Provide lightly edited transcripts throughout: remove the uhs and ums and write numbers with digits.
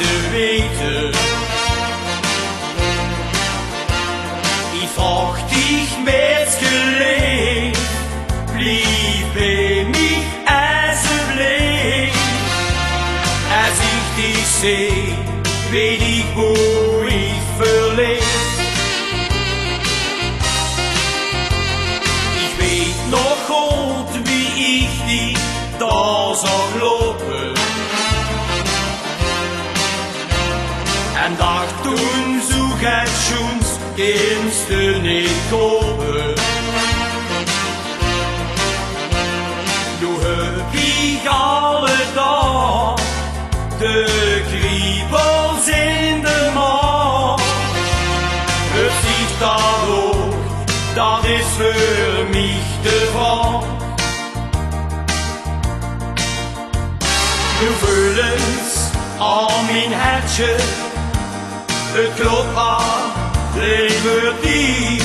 te weten. Ich frag dich, Mädchen, blieb bei mich also bleib. Als ich dich seh, weet ich, wo ich verleb. Ich weet noch gut, wie ich dich da zag lopen. En dacht toen, zoek het schoens, kennst du niet kopen. Nu heb ik alle dag de kriebels in de maag. Het ziet daar ook, dat is voor mij de vraag. Gevoelens aan mijn hartje, het klopt alleen voor die.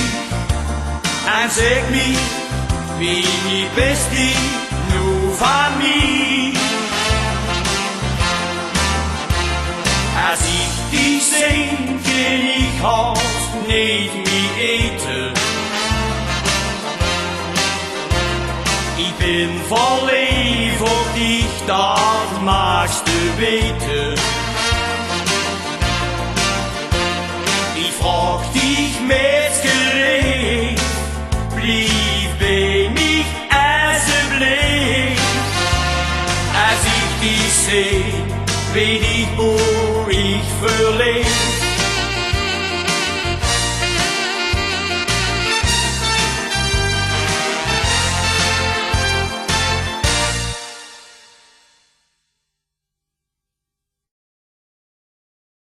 En zeg me, wie bist die nu van mij? Als ik die zing, kan ik haast niet meer eten. Ik ben verliefd op dich, dat magst du weten. Ich frag dich, Mädchen, blieb bei mich also bleib. Als ich dich seh, weet ich, wo ich verleb.